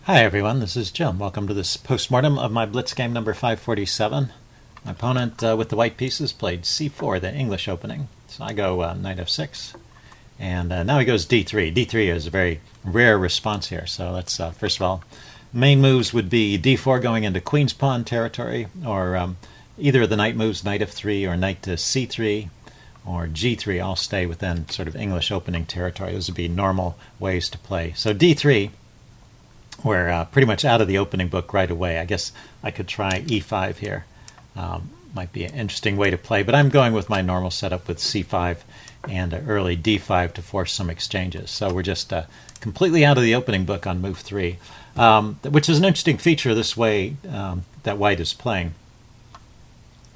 Hi everyone, this is Jim. Welcome to this postmortem of my Blitz game number 547. My opponent with the white pieces played c4, the English opening. So I go knight f6, and now he goes d3. d3 is a very rare response here. So let's, first of all, main moves would be d4 going into queen's pawn territory, or either of the knight moves, knight f3 or knight to c3, or g3 all stay within sort of English opening territory. Those would be normal ways to play. So d3, we're pretty much out of the opening book right away. I guess I could try e5 here. Might be an interesting way to play, but I'm going with my normal setup with c5 and early d5 to force some exchanges. So we're just completely out of the opening book on move 3, which is an interesting feature this way that white is playing.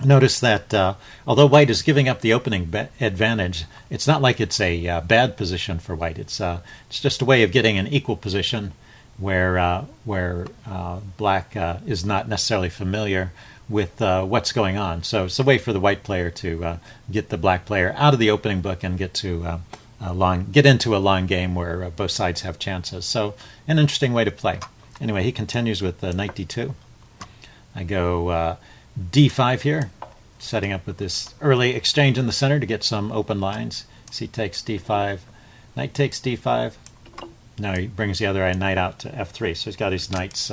Notice that although white is giving up the opening advantage, it's not like it's a bad position for white. It's just a way of getting an equal position where black is not necessarily familiar with what's going on. So it's a way for the white player to get the black player out of the opening book and get into a long game where both sides have chances. So an interesting way to play. Anyway, he continues with knight d2. I go d5 here, setting up with this early exchange in the center to get some open lines. C takes d5, knight takes d5. Now he brings the other knight out to f3. So he's got his knights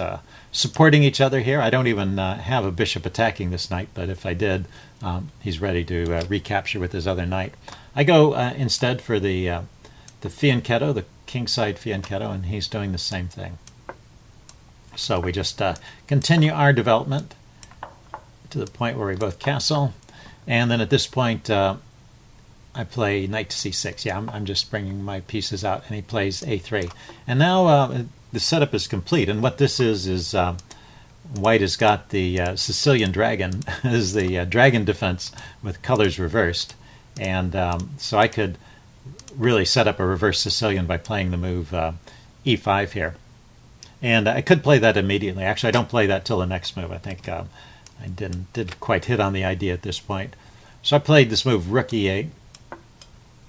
supporting each other here. I don't even have a bishop attacking this knight, but if I did, he's ready to recapture with his other knight. I go instead for the fianchetto, the kingside fianchetto, and he's doing the same thing. So we just continue our development to the point where we both castle. And then at this point, I play knight to c6. Yeah, I'm just bringing my pieces out, and he plays a3. And now the setup is complete. And what this is white has got the Sicilian dragon as the dragon defense with colors reversed. And so I could really set up a reverse Sicilian by playing the move e5 here. And I could play that immediately. Actually, I don't play that till the next move. I think I didn't quite hit on the idea at this point. So I played this move rook e8.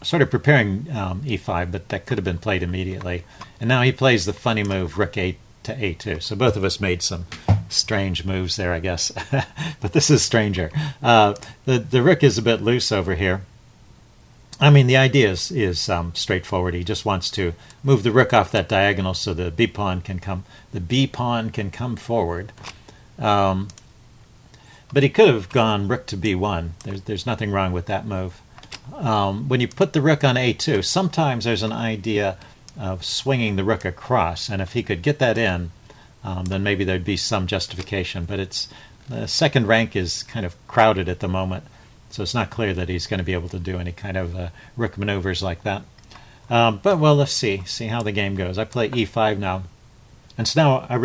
Sort of preparing e5, but that could have been played immediately. And now he plays the funny move rook a to a2. So both of us made some strange moves there, I guess. But this is stranger. The rook is a bit loose over here. I mean, the idea is straightforward. He just wants to move the rook off that diagonal so the b pawn can come forward. But he could have gone rook to b1. There's nothing wrong with that move. When you put the rook on a2, sometimes there's an idea of swinging the rook across, and if he could get that in, then maybe there'd be some justification. But the second rank is kind of crowded at the moment, so it's not clear that he's going to be able to do any kind of rook maneuvers like that. But well, let's see how the game goes. I play e5 now, and so now I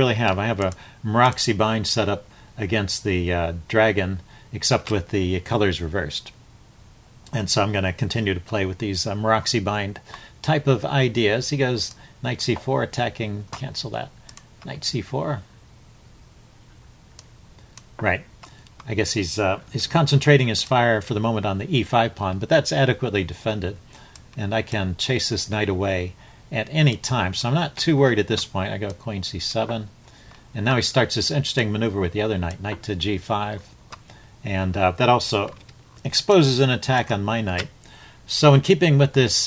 have a Moroxi bind set up against the dragon, except with the colors reversed. And so I'm going to continue to play with these Moroxi bind type of ideas. He goes knight c4, attacking, cancel that. Knight c4. Right. I guess he's concentrating his fire for the moment on the e5 pawn, but that's adequately defended. And I can chase this knight away at any time. So I'm not too worried at this point. I go queen c7. And now he starts this interesting maneuver with the other knight, knight to g5. And that also exposes an attack on my knight. So in keeping with this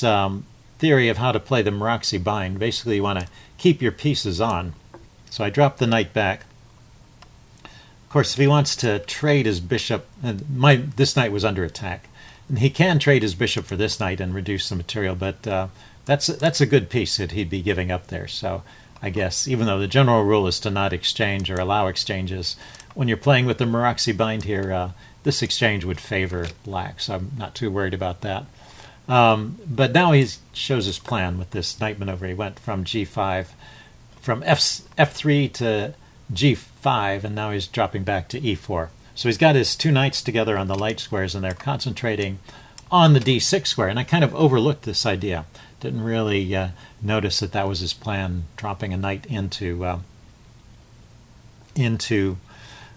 theory of how to play the Moroxi bind, basically you want to keep your pieces on. So I drop the knight back. Of course, if he wants to trade his bishop, this knight was under attack, and he can trade his bishop for this knight and reduce the material, but that's a good piece that he'd be giving up there. So I guess even though the general rule is to not exchange or allow exchanges, when you're playing with the Moroxi bind here, this exchange would favor black, so I'm not too worried about that. But now he shows his plan with this knight maneuver. He went from g5, from f3 to g5, and now he's dropping back to e4. So he's got his two knights together on the light squares, and they're concentrating on the d6 square. And I kind of overlooked this idea. Didn't really notice that was his plan, dropping a knight into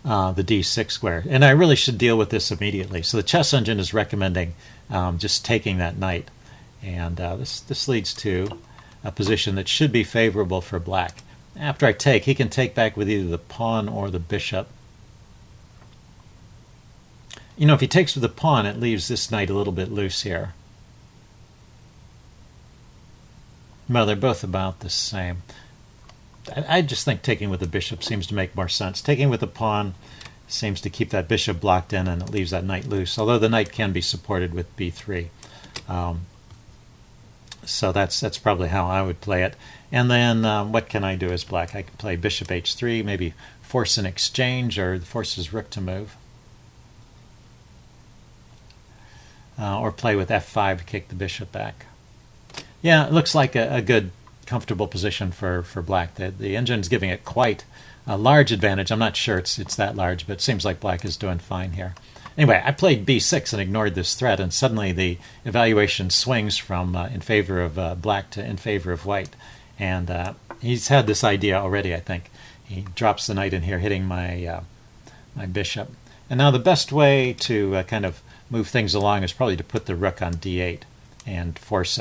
the d6 square. And I really should deal with this immediately. So the chess engine is recommending just taking that knight. And this leads to a position that should be favorable for black. after I take, he can take back with either the pawn or the bishop. You know, if he takes with the pawn, it leaves this knight a little bit loose here. Well, they're both about the same. I just think taking with the bishop seems to make more sense. Taking with the pawn seems to keep that bishop blocked in, and it leaves that knight loose, although the knight can be supported with b3. So that's probably how I would play it. And then what can I do as black? I can play bishop h3, maybe force an exchange, or force his rook to move. Or play with f5 to kick the bishop back. Yeah, it looks like a good, comfortable position for black. The engine's giving it quite a large advantage. I'm not sure it's that large, but it seems like black is doing fine here. Anyway, I played b6 and ignored this threat, and suddenly the evaluation swings from in favor of black to in favor of white. And he's had this idea already, I think. He drops the knight in here, hitting my my bishop. And now the best way to kind of move things along is probably to put the rook on d8 and force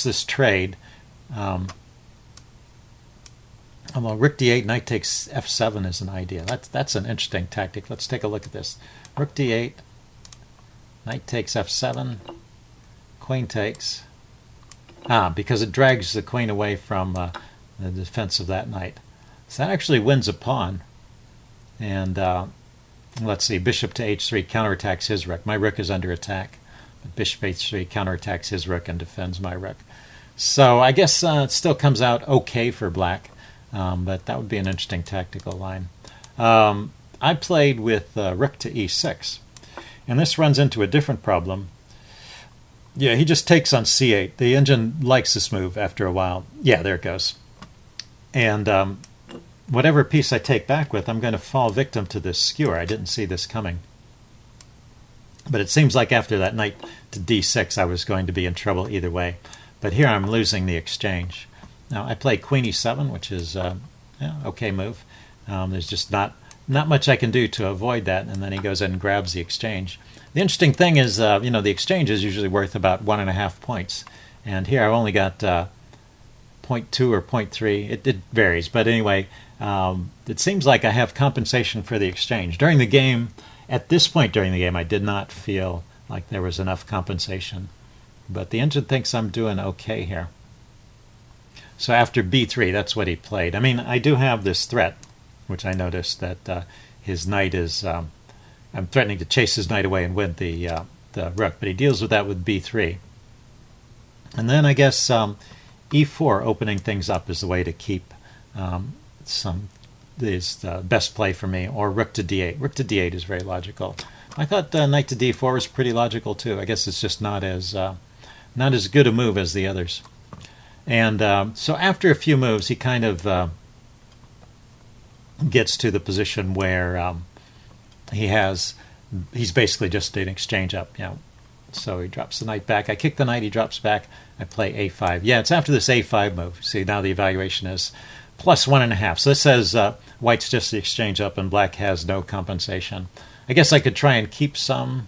this trade. Although rook d8, knight takes f7 is an idea. That's an interesting tactic. Let's take a look at this. Rook d8, knight takes f7, queen takes. Because it drags the queen away from the defense of that knight. So that actually wins a pawn. And let's see, bishop to h3 counterattacks his rook. My rook is under attack. But bishop h3 counterattacks his rook and defends my rook. So I guess it still comes out okay for black. But that would be an interesting tactical line. I played with rook to e6. And this runs into a different problem. Yeah, he just takes on c8. The engine likes this move after a while. Yeah, there it goes. And whatever piece I take back with, I'm going to fall victim to this skewer. I didn't see this coming. But it seems like after that knight to d6, I was going to be in trouble either way. But here I'm losing the exchange. Now, I play queen e7, which is an okay move. There's just not much I can do to avoid that, and then he goes in and grabs the exchange. The interesting thing is, the exchange is usually worth about 1.5 points. And here I've only got 0.2 or 0.3. It varies, but anyway, it seems like I have compensation for the exchange. During the game, at this point during the game, I did not feel like there was enough compensation. But the engine thinks I'm doing okay here. So after b3, that's what he played. I mean, I do have this threat, which I noticed that his knight is... I'm threatening to chase his knight away and win the rook, but he deals with that with b3. And then I guess e4, opening things up, is the way to keep is the best play for me, or rook to d8. Rook to d8 is very logical. I thought knight to d4 was pretty logical too. I guess it's just not as good a move as the others. And so after a few moves, he kind of gets to the position where he's basically just an exchange up. So he drops the knight back. I kick the knight, he drops back. I play a5. Yeah, it's after this a5 move. See, now the evaluation is plus 1.5. So this says white's just the exchange up and black has no compensation. I guess I could try and keep some.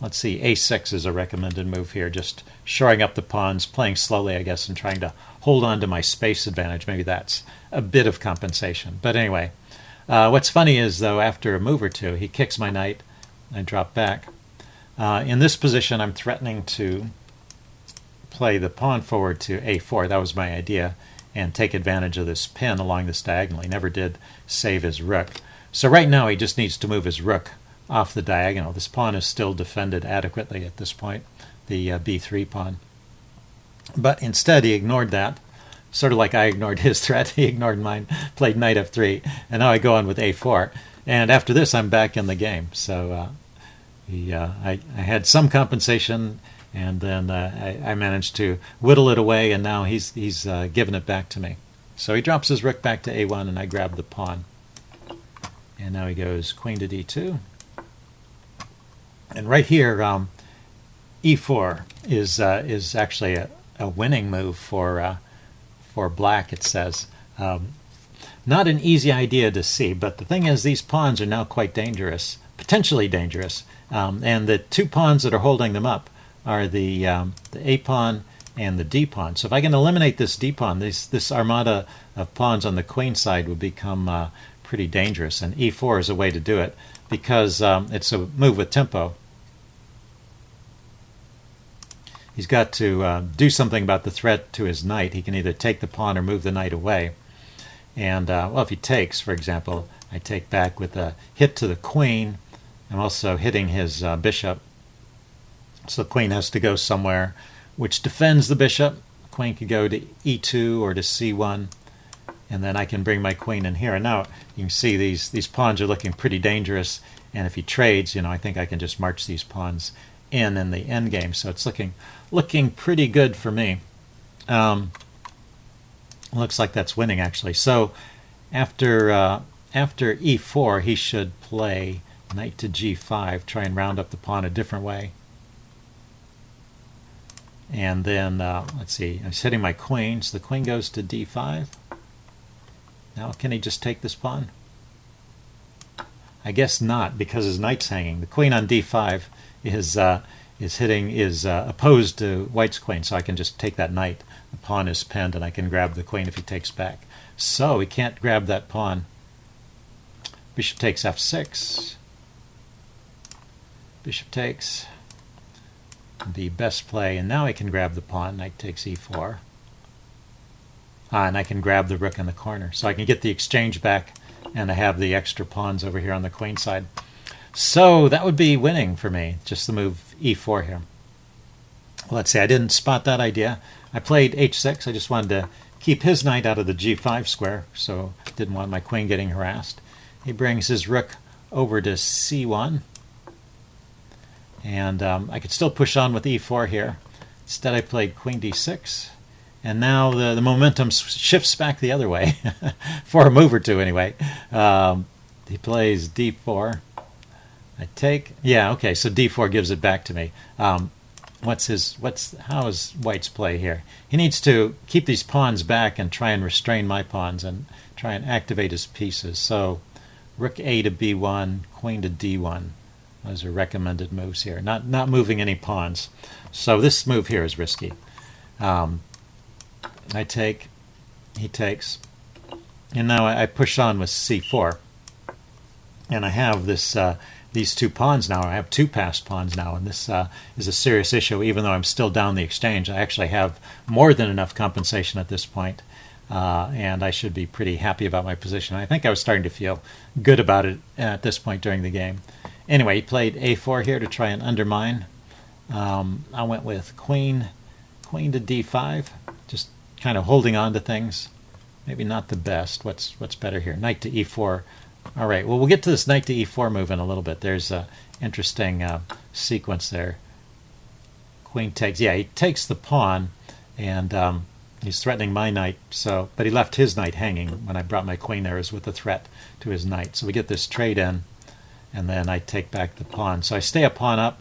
Let's see, a6 is a recommended move here, just shoring up the pawns, playing slowly, I guess, and trying to hold on to my space advantage. Maybe that's a bit of compensation. But anyway, what's funny is, though, after a move or two, he kicks my knight, I drop back. In this position, I'm threatening to play the pawn forward to a4. That was my idea, and take advantage of this pin along this diagonal. He never did save his rook. So right now, he just needs to move his rook off the diagonal. This pawn is still defended adequately at this point, the b3 pawn. But instead, he ignored that, sort of like I ignored his threat. He ignored mine, played knight f3, and now I go on with a4. And after this, I'm back in the game. So I had some compensation, and then I managed to whittle it away, and now he's given it back to me. So he drops his rook back to a1, and I grab the pawn. And now he goes queen to d2. And right here, e4 is actually a winning move for black, it says. Not an easy idea to see, but the thing is, these pawns are now quite dangerous, potentially dangerous. And the two pawns that are holding them up are the a pawn and the d pawn. So if I can eliminate this d pawn, this armada of pawns on the queen side would become pretty dangerous, and e4 is a way to do it because it's a move with tempo. He's got to do something about the threat to his knight. He can either take the pawn or move the knight away. And, well, if he takes, for example, I take back with a hit to the queen. I'm also hitting his bishop. So the queen has to go somewhere, which defends the bishop. The queen could go to e2 or to c1. And then I can bring my queen in here. And now you can see these pawns are looking pretty dangerous. And if he trades, you know, I think I can just march these pawns in the endgame. So it's looking pretty good for me. Looks like that's winning, actually. So after e4, he should play knight to g5, try and round up the pawn a different way. And then, let's see, I'm hitting my queen, so the queen goes to d5. Now, can he just take this pawn? I guess not, because his knight's hanging. The queen on d5 is opposed to white's queen, so I can just take that knight. The pawn is pinned, and I can grab the queen if he takes back. So he can't grab that pawn. Bishop takes f6. Bishop takes. The best play, and now I can grab the pawn. Knight takes e4. And I can grab the rook in the corner. So I can get the exchange back, and I have the extra pawns over here on the queen side. So that would be winning for me, just the move e4 here. Let's see, I didn't spot that idea. I played h6. I just wanted to keep his knight out of the g5 square, so didn't want my queen getting harassed. He brings his rook over to c1. And I could still push on with e4 here. Instead, I played queen d6. And now the momentum shifts back the other way, for a move or two anyway. He plays d4. I take, yeah, okay, so d4 gives it back to me. How is white's play here? He needs to keep these pawns back and try and restrain my pawns and try and activate his pieces. So rook a to b1, queen to d1. Those are recommended moves here. Not moving any pawns. So this move here is risky. I take, he takes, and now I push on with c4. And I have this these two pawns now. I have two passed pawns now, and this is a serious issue. Even though I'm still down the exchange, I actually have more than enough compensation at this point, and I should be pretty happy about my position. I think I was starting to feel good about it at this point during the game. Anyway, he played a4 here to try and undermine. I went with queen to d5, just kind of holding on to things. Maybe not the best. What's better here? Knight to e4. All right, well, we'll get to this knight to e4 move in a little bit. There's an interesting sequence there. Queen takes. Yeah, he takes the pawn, and he's threatening my knight. But he left his knight hanging when I brought my queen there as with a threat to his knight. So we get this trade in, and then I take back the pawn. So I stay a pawn up.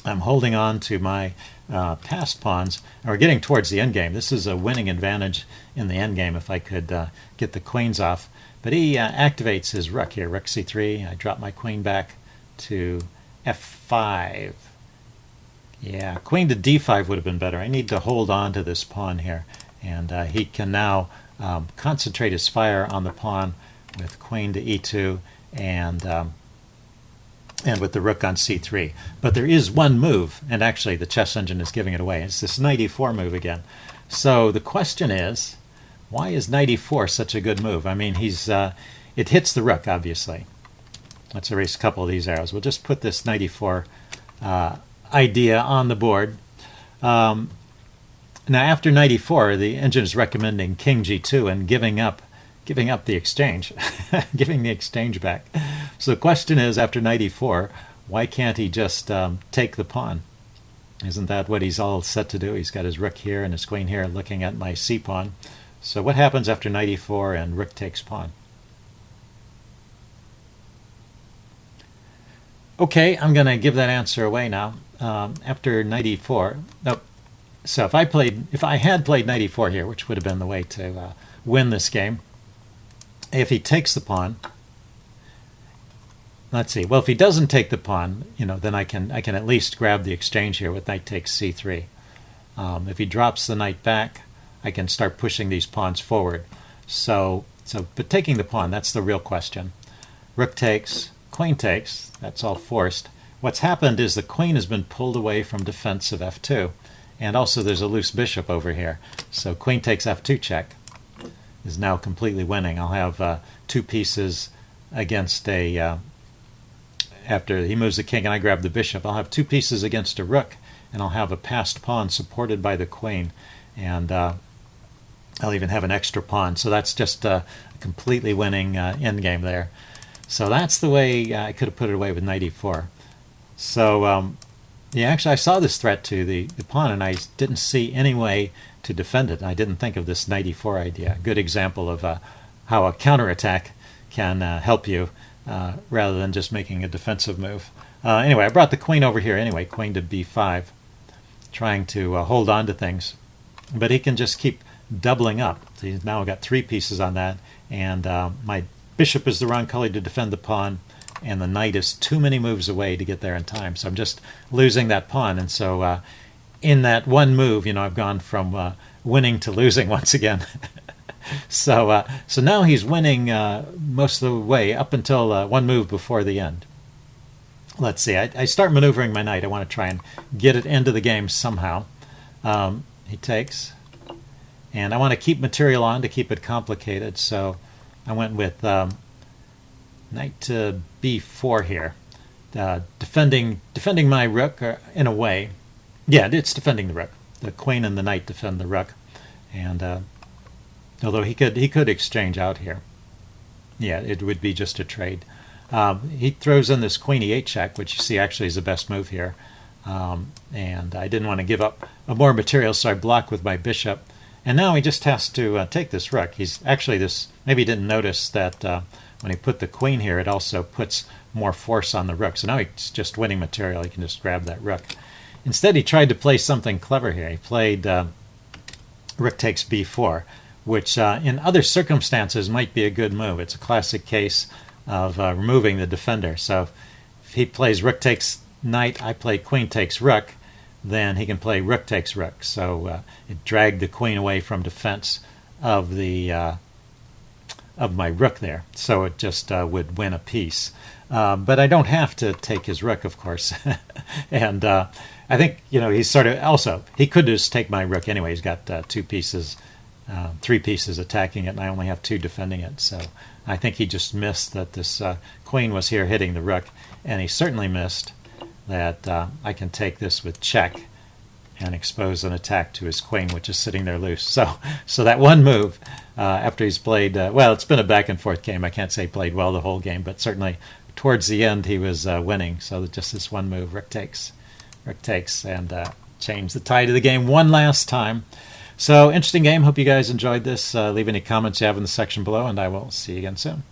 I'm holding on to my passed pawns, and we're getting towards the endgame. This is a winning advantage in the endgame if I could get the queens off. But he activates his rook here, rook c3. I drop my queen back to f5. Yeah, queen to d5 would have been better. I need to hold on to this pawn here. And he can now concentrate his fire on the pawn with queen to e2 and with the rook on c3. But there is one move, and actually the chess engine is giving it away. It's this knight e4 move again. So the question is, why is knight e4 such a good move? I mean, it hits the rook, obviously. Let's erase a couple of these arrows. We'll just put this knight e4 idea on the board. Now, after knight e4, the engine is recommending king g2 and giving up the exchange, giving the exchange back. So the question is, after knight e4, why can't he just take the pawn? Isn't that what he's all set to do? He's got his rook here and his queen here looking at my c-pawn. So what happens after knight e4 and rook takes pawn? Okay, I'm going to give that answer away now. After knight e4, nope. So if I had played knight e4 here, which would have been the way to win this game, if he takes the pawn, let's see. Well, if he doesn't take the pawn, then I can at least grab the exchange here with knight takes c3. If he drops the knight back, I can start pushing these pawns forward. But taking the pawn, that's the real question. Rook takes, queen takes, that's all forced. What's happened is the queen has been pulled away from defense of f2, and also there's a loose bishop over here. So queen takes f2 check is now completely winning. I'll have 2 pieces against a, after he moves the king and I grab the bishop, I'll have 2 pieces against a rook, and I'll have a passed pawn supported by the queen, and I'll even have an extra pawn. So that's just a completely winning endgame there. So that's the way I could have put it away with knight e4. So yeah, actually I saw this threat to the pawn, and I didn't see any way to defend it. I didn't think of this knight e4 idea. Good example of how a counterattack can help you rather than just making a defensive move. Anyway, I brought the queen over here anyway, queen to b5, trying to hold on to things. But he can just keep doubling up. So he's now got 3 pieces on that, and my bishop is the wrong color to defend the pawn, and the knight is too many moves away to get there in time. So I'm just losing that pawn, and so in that one move, you know, I've gone from winning to losing once again. So now he's winning most of the way up until one move before the end. Let's see. I start maneuvering my knight. I want to try and get it into the game somehow. He takes, and I want to keep material on to keep it complicated. So I went with knight to b4 here, defending my rook in a way. Yeah, it's defending the rook. The queen and the knight defend the rook, and although he could exchange out here. Yeah, it would be just a trade. He throws in this queen e8 check, which you see actually is the best move here. And I didn't want to give up more material, so I block with my bishop. And now he just has to take this rook. He's actually this. Maybe he didn't notice that when he put the queen here, it also puts more force on the rook. So now he's just winning material. He can just grab that rook. Instead, he tried to play something clever here. He played rook takes b4, which in other circumstances might be a good move. It's a classic case of removing the defender. So if he plays rook takes knight, I play queen takes rook, then he can play rook takes rook. So it dragged the queen away from defense of the of my rook there. So it just would win a piece. But I don't have to take his rook, of course. And I think, you know, he's sort of also, he could just take my rook anyway. He's got 2 pieces, 3 pieces attacking it, and I only have 2 defending it. So I think he just missed that this queen was here hitting the rook, and he certainly missed that I can take this with check and expose an attack to his queen, which is sitting there loose. So that one move, after he's played, well, it's been a back and forth game. I can't say he played well the whole game, but certainly towards the end he was winning. So just this one move, rook takes, and change the tide of the game one last time. So interesting game. Hope you guys enjoyed this. Leave any comments you have in the section below, and I will see you again soon.